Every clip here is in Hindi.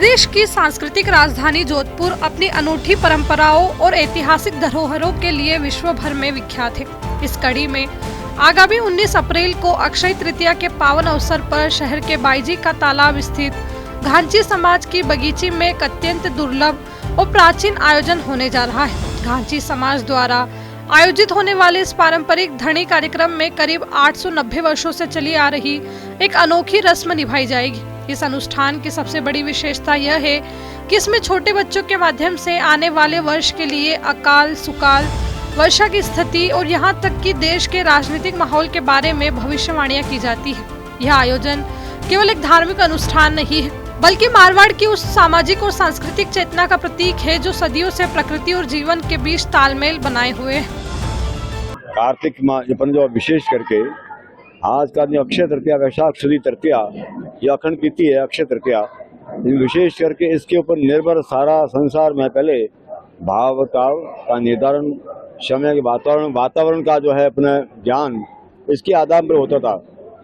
प्रदेश की सांस्कृतिक राजधानी जोधपुर अपनी अनूठी परंपराओं और ऐतिहासिक धरोहरों के लिए विश्व भर में विख्यात है। इस कड़ी में आगामी 19 अप्रैल को अक्षय तृतीया के पावन अवसर पर शहर के बाईजी का तालाब स्थित घांची समाज की बगीची में एक अत्यंत दुर्लभ और प्राचीन आयोजन होने जा रहा है। घांची समाज द्वारा आयोजित होने वाले इस पारंपरिक धनी कार्यक्रम में करीब 890 वर्षों से चली आ रही एक अनोखी रस्म निभाई जाएगी। इस अनुष्ठान की सबसे बड़ी विशेषता यह है कि इसमें छोटे बच्चों के माध्यम से आने वाले वर्ष के लिए अकाल सुकाल वर्षा की स्थिति और यहाँ तक कि देश के राजनीतिक माहौल के बारे में भविष्यवाणियां की जाती है। यह आयोजन केवल एक धार्मिक अनुष्ठान नहीं है, बल्कि मारवाड़ की उस सामाजिक और सांस्कृतिक चेतना का प्रतीक है जो सदियों से प्रकृति और जीवन के बीच तालमेल बनाए हुए है। कार्तिक माह जो विशेष करके आज का जो अक्षय तृतीया, वैशाख शुद्ध तृतीया, ये अखंड तिथि है अक्षय तृतीया, विशेष करके इसके ऊपर निर्भर सारा संसार में पहले भाव का निर्धारण, समय के वातावरण का जो है अपना ज्ञान इसके आधार पर होता था।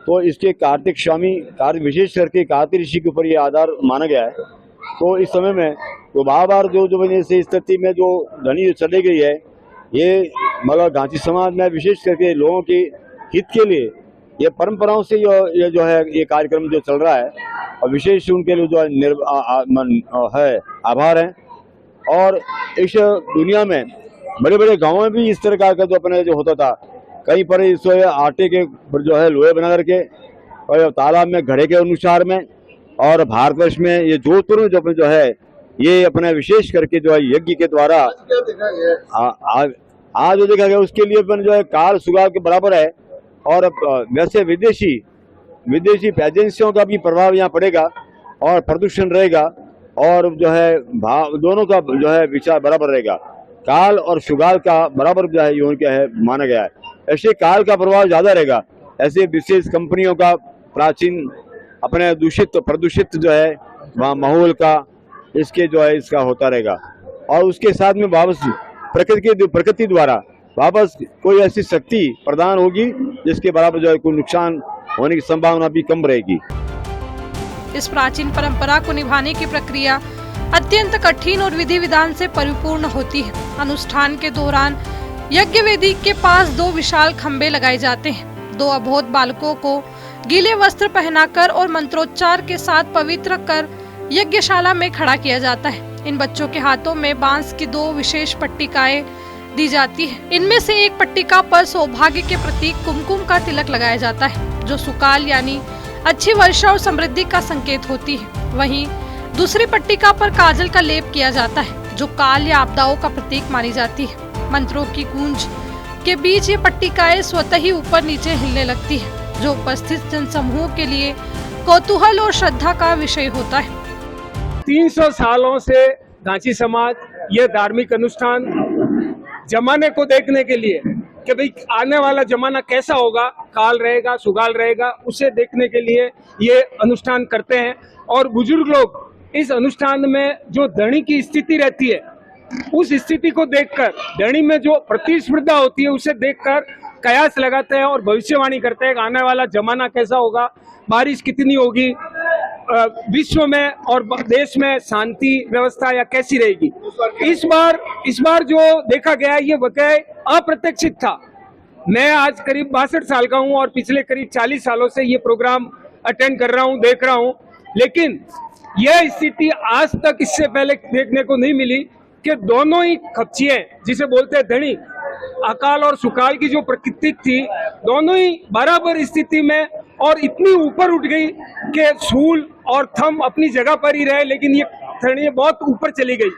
तो इसके कार्तिक स्वामी विशेष करके कार्तिक ऋषि के ऊपर ये आधार माना गया है। तो इस समय में तो बार जो वजह से स्थिति में जो धनी चली गई है, ये मतलब घांची समाज में विशेष करके लोगों के हित के लिए ये परंपराओं से ये जो है ये कार्यक्रम जो चल रहा है, और विशेष उनके लिए जो है आभार है। और इस दुनिया में बड़े बड़े गाँव में भी इस तरह का जो अपने जो होता था, कहीं पर इस आटे के जो है लोहे बना करके और तालाब में घड़े के अनुसार में, और भारतवर्ष में ये जोधपुर में जो है ये अपने विशेष करके जो है यज्ञ के द्वारा आज जो देखा गया उसके लिए जो है काल सुगाल के बराबर है। और वैसे विदेशी एजेंसियों का भी प्रभाव यहाँ पड़ेगा और प्रदूषण रहेगा, और जो है भाव दोनों का जो है विचार बराबर रहेगा। काल और सुगाल का बराबर जो है यूं क्या है माना गया है। ऐसे काल का प्रभाव ज्यादा रहेगा, ऐसे विशेष कंपनियों का प्राचीन अपने प्रदूषित जो है वहाँ माहौल का इसके जो है इसका होता रहेगा। और उसके साथ में वापस प्रकृति द्वारा वापस कोई ऐसी शक्ति प्रदान होगी जिसके बराबर जो है कोई नुकसान होने की संभावना भी कम रहेगी। इस प्राचीन परंपरा को निभाने की प्रक्रिया अत्यंत कठिन और विधि विधान से परिपूर्ण होती है। अनुष्ठान के दौरान यज्ञ वेदी के पास 2 विशाल खंबे लगाए जाते हैं। 2 अबोध बालकों को गीले वस्त्र पहनाकर और मंत्रोच्चार के साथ पवित्र कर यज्ञशाला में खड़ा किया जाता है। इन बच्चों के हाथों में बांस की 2 विशेष पट्टिकाएं दी जाती है। इनमें से एक पट्टिका पर सौभाग्य के प्रतीक कुमकुम का तिलक लगाया जाता है, जो सुकाल यानी अच्छी वर्षा और समृद्धि का संकेत होती है। वहीं दूसरी पट्टिका पर काजल का लेप किया जाता है, जो काल या आपदाओं का प्रतीक मानी जाती है। मंत्रों की गूंज के बीच ये पट्टिकाएं स्वतः ही ऊपर नीचे हिलने लगती है, जो उपस्थित जनसमूह के लिए कौतूहल और श्रद्धा का विषय होता है। 300 सालों से घांची समाज ये धार्मिक अनुष्ठान जमाने को देखने के लिए कि भाई आने वाला जमाना कैसा होगा, काल रहेगा सुगाल रहेगा, उसे देखने के लिए ये अनुष्ठान करते हैं। और बुजुर्ग लोग इस अनुष्ठान में जो धनी की स्थिति रहती है उस स्थिति को देखकर, धनी में जो प्रतिस्पर्धा होती है उसे देखकर कयास लगाते हैं और भविष्यवाणी करते हैं कि आने वाला जमाना कैसा होगा, बारिश कितनी होगी, विश्व में और देश में शांति व्यवस्था या कैसी रहेगी। इस बार जो देखा गया ये वाकई अप्रत्याशित था। मैं आज करीब 62 साल का हूं और पिछले करीब 40 सालों से ये प्रोग्राम अटेंड कर रहा हूं, देख रहा हूं, लेकिन यह स्थिति आज तक इससे पहले देखने को नहीं मिली कि दोनों ही खच्चियां जिसे बोलते हैं धनी, अकाल और सुकाल की जो प्रकृति थी, दोनों ही बराबर स्थिति में और इतनी ऊपर उठ गई कि सूल और थम अपनी जगह पर ही रहे, लेकिन ये धनी बहुत ऊपर चली गई।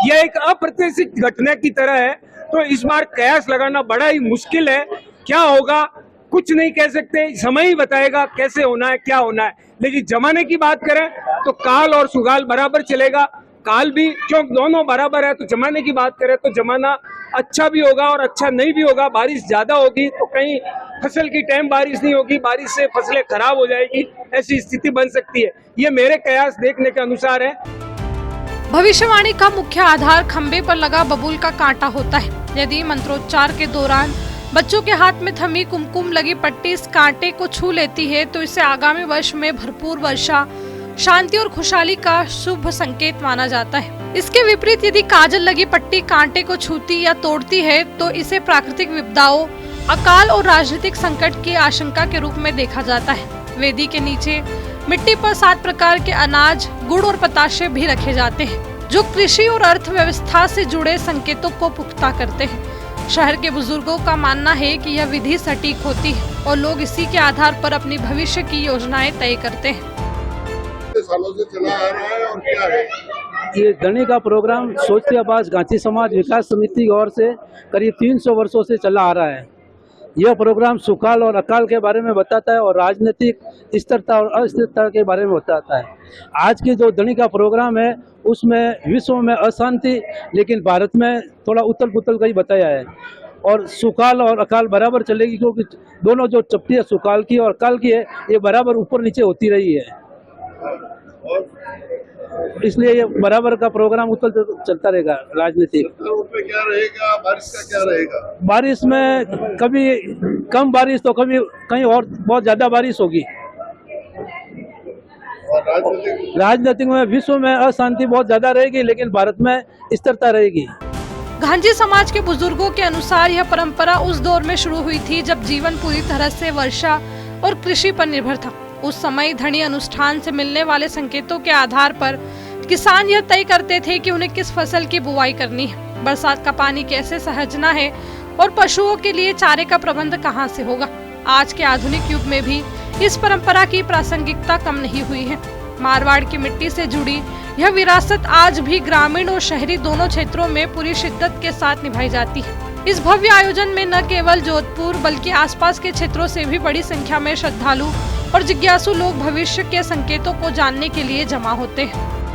यह एक अप्रत्याशित घटना की तरह है। तो इस बार कयास लगाना बड़ा ही मुश्किल है। क्या होगा कुछ नहीं कह सकते, समय ही बताएगा कैसे होना है, क्या होना है। लेकिन जमाने की बात करें तो काल और सुगाल बराबर चलेगा। काल भी क्यों दोनों बराबर है, तो जमाने की बात करें तो जमाना अच्छा भी होगा और अच्छा नहीं भी होगा। बारिश ज्यादा होगी तो कहीं फसल की टाइम बारिश नहीं होगी, बारिश से फसलें खराब हो जाएगी, ऐसी स्थिति बन सकती है। ये मेरे कयास देखने के अनुसार है। भविष्यवाणी का मुख्य आधार खंबे पर लगा बबूल का कांटा होता है। यदि मंत्रोच्चार के दौरान बच्चों के हाथ में थमी कुमकुम लगी पट्टी इस कांटे को छू लेती है तो इससे आगामी वर्ष में भरपूर वर्षा शांति और खुशहाली का शुभ संकेत माना जाता है। इसके विपरीत यदि काजल लगी पट्टी कांटे को छूती या तोड़ती है तो इसे प्राकृतिक विपदाओं, अकाल और राजनीतिक संकट की आशंका के रूप में देखा जाता है। वेदी के नीचे मिट्टी पर 7 प्रकार के अनाज, गुड़ और पताशे भी रखे जाते हैं, जो कृषि और अर्थव्यवस्था से जुड़े संकेतों को पुख्ता करते हैं। शहर के बुजुर्गों का मानना है कि यह विधि सटीक होती है और लोग इसी के आधार पर अपनी भविष्य की योजनाएं तय करते हैं। सालों से चला आ रहा है और क्या है ये धरने का प्रोग्राम सोचते आवाज गांची समाज विकास समिति की ओर से करीब 300 वर्षों से चला आ रहा है। यह प्रोग्राम सुकाल और अकाल के बारे में बताता है और राजनीतिक स्थिरता और अस्थिरता के बारे में बताता है। आज की जो धरने का प्रोग्राम है उसमें विश्व में अशांति, लेकिन भारत में थोड़ा उथल पुथल का ही बताया है। और सुकाल और अकाल बराबर चलेगी, क्योंकि दोनों जो चपटी है सुकाल की और अकाल की है ये बराबर ऊपर नीचे होती रही है, इसलिए ये बराबर का प्रोग्राम उथल चलता रहेगा। राजनीतिक क्या रहेगा, बारिश का क्या रहेगा? बारिश में कभी कम बारिश तो कभी कहीं और बहुत ज्यादा बारिश होगी। राजनीतिक में विश्व में अशांति बहुत ज्यादा रहेगी, लेकिन भारत में स्थिरता रहेगी। घांची समाज के बुजुर्गों के अनुसार यह परंपरा उस दौर में शुरू हुई थी जब जीवन पूरी तरह से वर्षा और कृषि पर निर्भर था। उस समय धनी अनुष्ठान से मिलने वाले संकेतों के आधार पर किसान यह तय करते थे कि उन्हें किस फसल की बुआई करनी है, बरसात का पानी कैसे सहेजना है और पशुओं के लिए चारे का प्रबंध कहां से होगा। आज के आधुनिक युग में भी इस परंपरा की प्रासंगिकता कम नहीं हुई है। मारवाड़ की मिट्टी से जुड़ी यह विरासत आज भी ग्रामीण और शहरी दोनों क्षेत्रों में पूरी शिद्दत के साथ निभाई जाती है। इस भव्य आयोजन में न केवल जोधपुर बल्कि आसपास के क्षेत्रों से भी बड़ी संख्या में श्रद्धालु और जिज्ञासु लोग भविष्य के संकेतों को जानने के लिए जमा होते हैं।